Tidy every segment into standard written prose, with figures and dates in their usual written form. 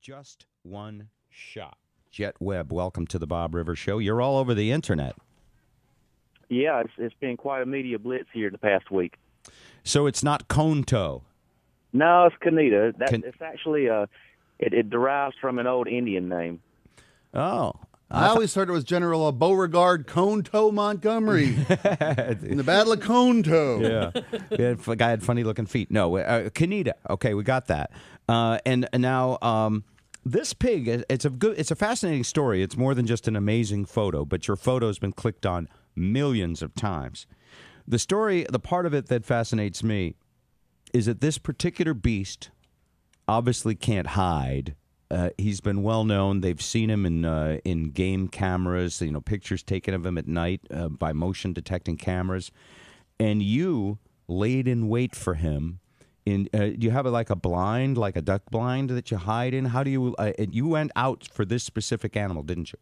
Just one shot. Jet Webb, welcome to the Bob Rivers Show. You're all over the internet. Yeah, it's been quite a media blitz here the past week. So it's not Conto. No, it's Canita. It's actually it derives from an old Indian name. Oh. I always heard it was General Beauregard Conto Montgomery in the Battle of Conto. Yeah. The guy had funny-looking feet. No, Canita. Okay, we got that. And now this pig, it's a fascinating story. It's more than just an amazing photo, but your photo's been clicked on millions of times. The story, the part of it that fascinates me is that this particular beast obviously can't hide. He's been well known. They've seen him in game cameras, pictures taken of him at night by motion detecting cameras. And you laid in wait for him. Do you have a blind, like a duck blind that you hide in? How do you? You went out for this specific animal, didn't you?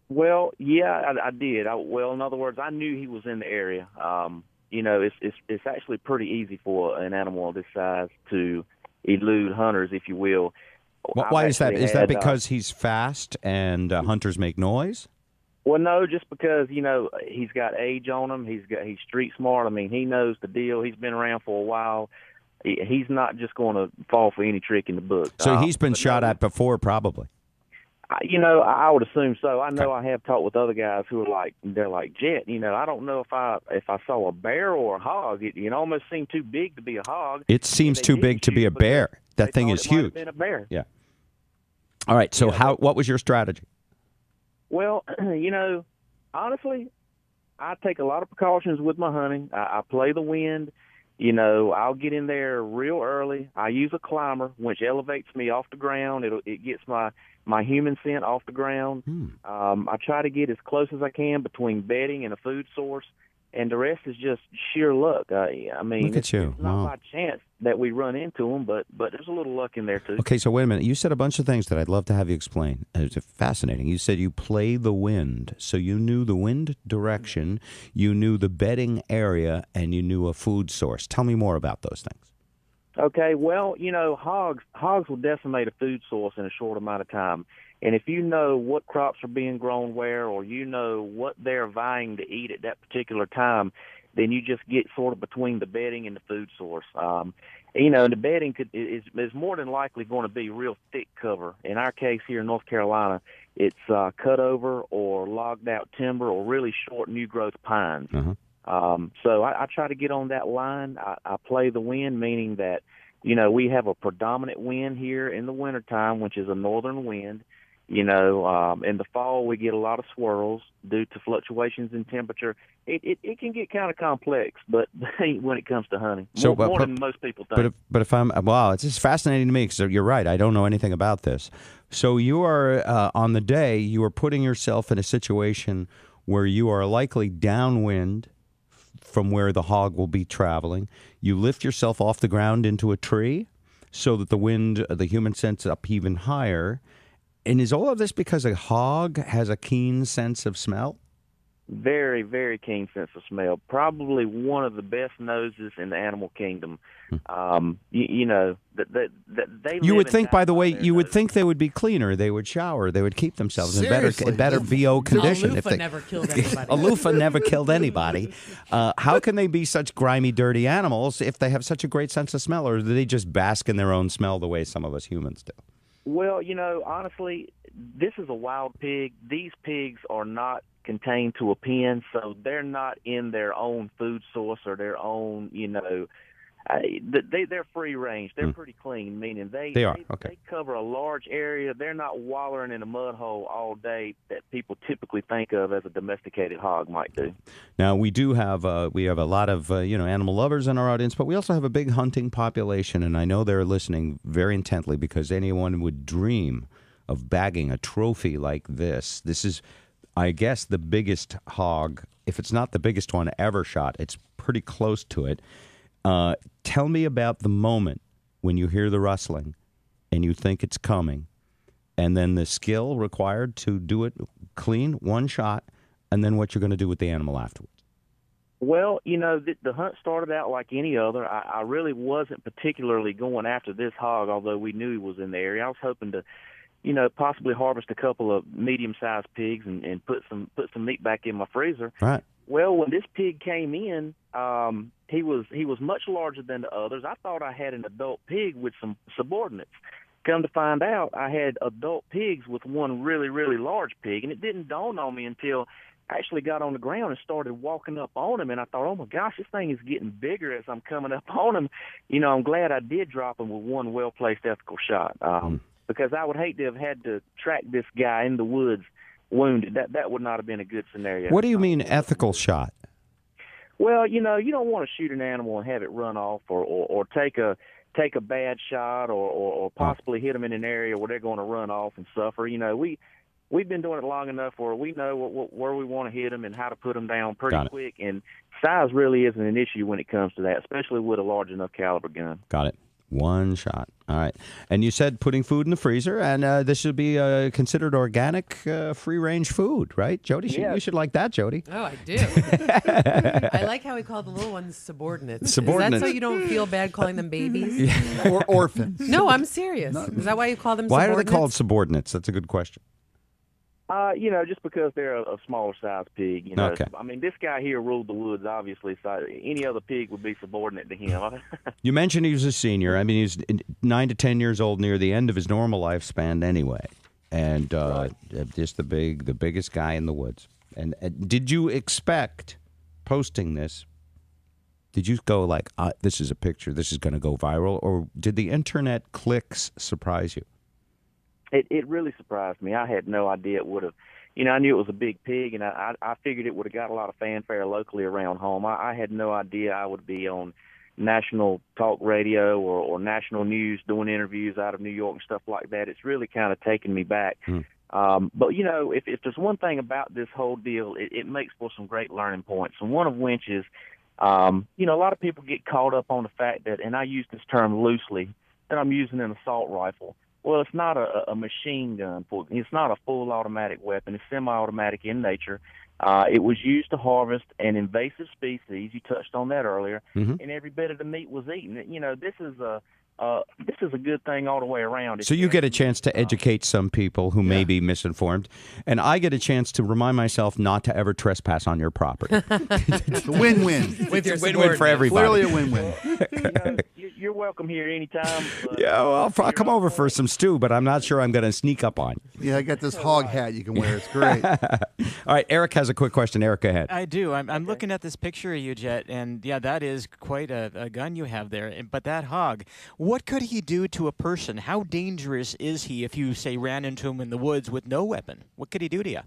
Well, yeah, I did. In other words, I knew he was in the area. It's actually pretty easy for an animal of this size to elude hunters, if you will. Why is that? Is that because he's fast and hunters make noise? Well, no, just because he's got age on him. He's street smart. I mean, he knows the deal. He's been around for a while. He's not just going to fall for any trick in the book. So he's been shot at before, probably. I would assume so. I know I have talked with other guys who are they're like, Jet, I don't know if I saw a bear or a hog. It almost seemed too big to be a hog. It seems too big to be a bear. That thing is huge. Been a bear. Yeah. All right. So what was your strategy? Well, honestly, I take a lot of precautions with my hunting. I play the wind. I'll get in there real early. I use a climber, which elevates me off the ground. It gets my human scent off the ground. I try to get as close as I can between bedding and a food source, and the rest is just sheer luck. I mean, look at you. It's not by chance that we run into them, but there's a little luck in there too. Okay, so wait a minute. You said a bunch of things that I'd love to have you explain. It's fascinating. You said you play the wind, so you knew the wind direction, you knew the bedding area, and you knew a food source. Tell me more about those things. Okay, well, hogs will decimate a food source in a short amount of time. And if you know what crops are being grown where, or what they're vying to eat at that particular time, then you just get sort of between the bedding and the food source. The bedding is more than likely going to be real thick cover. In our case here in North Carolina, it's cut over or logged out timber or really short new growth pines. So I try to get on that line. I play the wind, meaning that, we have a predominant wind here in the wintertime, which is a northern wind. In the fall, we get a lot of swirls due to fluctuations in temperature. It can get kind of complex, but when it comes to hunting, more than most people think. But if it's just fascinating to me because you're right. I don't know anything about this. So you are on the day you are putting yourself in a situation where you are likely downwind from where the hog will be traveling. You lift yourself off the ground into a tree so that the wind, the human scent's up even higher. And is all of this because a hog has a keen sense of smell? Very, very keen sense of smell. Probably one of the best noses in the animal kingdom. They. You would think, by the way, would think they would be cleaner. They would shower. They would keep themselves in better VO condition. Aloofa never killed anybody. Aloofa never killed anybody. How can they be such grimy, dirty animals if they have such a great sense of smell, or do they just bask in their own smell the way some of us humans do? Well, honestly, this is a wild pig. These pigs are not contained to a pen, so they're not in their own food source or their own, they're free range. They're pretty clean, meaning they cover a large area. They're not wallowing in a mud hole all day that people typically think of as a domesticated hog might do. Now, we have a lot of animal lovers in our audience, but we also have a big hunting population, and I know they're listening very intently because anyone would dream of bagging a trophy like this. This is, I guess, the biggest hog. If it's not the biggest one ever shot, it's pretty close to it. Tell me about the moment when you hear the rustling and you think it's coming, and then the skill required to do it clean, one shot, and then what you're going to do with the animal afterwards. Well, the hunt started out like any other. I really wasn't particularly going after this hog, although we knew he was in the area. I was hoping to, possibly harvest a couple of medium-sized pigs and put some meat back in my freezer. Right. Well, when this pig came in, he was much larger than the others. I thought I had an adult pig with some subordinates. Come to find out, I had adult pigs with one really, really large pig, and it didn't dawn on me until I actually got on the ground and started walking up on him, and I thought, oh my gosh, this thing is getting bigger as I'm coming up on him. I'm glad I did drop him with one well-placed ethical shot, because I would hate to have had to track this guy in the woods wounded. That would not have been a good scenario. What do you mean ethical shot? Well, you don't want to shoot an animal and have it run off, or take a bad shot, or possibly hit them in an area where they're going to run off and suffer. We've been doing it long enough where we know where we want to hit them and how to put them down pretty quick. And size really isn't an issue when it comes to that, especially with a large enough caliber gun. Got it. One shot. All right. And you said putting food in the freezer, and this should be considered organic, free-range food, right, Jody? Yeah. You should like that, Jody. Oh, I do. I like how we call the little ones subordinates. Subordinates. Is that so you don't feel bad calling them babies? Or orphans. No, I'm serious. Is that why you call them Why subordinates? are they called subordinates? That's a good question. Just because they're a smaller size pig. Okay. I mean, this guy here ruled the woods, obviously, so any other pig would be subordinate to him. You mentioned he was a senior. I mean, he's 9 to 10 years old, near the end of his normal lifespan anyway. And just the biggest guy in the woods. And did you expect posting this? Did you go like, this is a picture, this is going to go viral? Or did the internet clicks surprise you? It really surprised me. I had no idea it would have. I knew it was a big pig, and I figured it would have got a lot of fanfare locally around home. I had no idea I would be on national talk radio or national news doing interviews out of New York and stuff like that. It's really kind of taken me back. But, if there's one thing about this whole deal, it makes for some great learning points. And one of which is, a lot of people get caught up on the fact that, and I use this term loosely, that I'm using an assault rifle. Well, it's not a machine gun. It's not a full automatic weapon. It's semi-automatic in nature. It was used to harvest an invasive species. You touched on that earlier, and every bit of the meat was eaten. This is a good thing all the way around. So you get a chance to educate some people who may be misinformed, and I get a chance to remind myself not to ever trespass on your property. It's a win-win. With your win-win for everybody. Clearly a win-win. You're welcome here anytime. But, Yeah, well, I'll come over for some stew, but I'm not sure I'm going to sneak up on you. Yeah, I got this hog hat you can wear. It's great. All right, Eric has a quick question. Eric, go ahead. I do. I'm looking at this picture of you, Jet, and yeah, that is quite a gun you have there. But that hog, what could he do to a person? How dangerous is he if you, say, ran into him in the woods with no weapon? What could he do to you?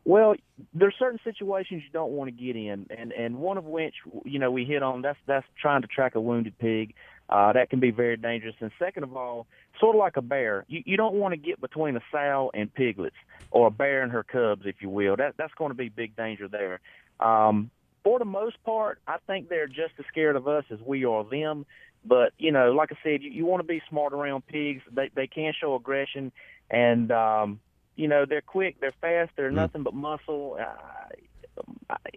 Well, there's certain situations you don't want to get in, and one of which, we hit on, that's trying to track a wounded pig. That can be very dangerous. And second of all, sort of like a bear, you don't want to get between a sow and piglets, or a bear and her cubs, if you will. That's going to be big danger there. For the most part, I think they're just as scared of us as we are them. But, like I said, you want to be smart around pigs. They can show aggression, and they're quick, they're fast, they're nothing but muscle.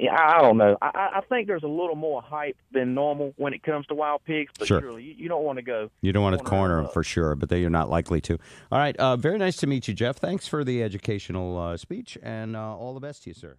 I don't know. I think there's a little more hype than normal when it comes to wild pigs, but surely you don't want to go. You don't want to corner them for sure, but you're not likely to. All right. Very nice to meet you, Jeff. Thanks for the educational speech, and all the best to you, sir.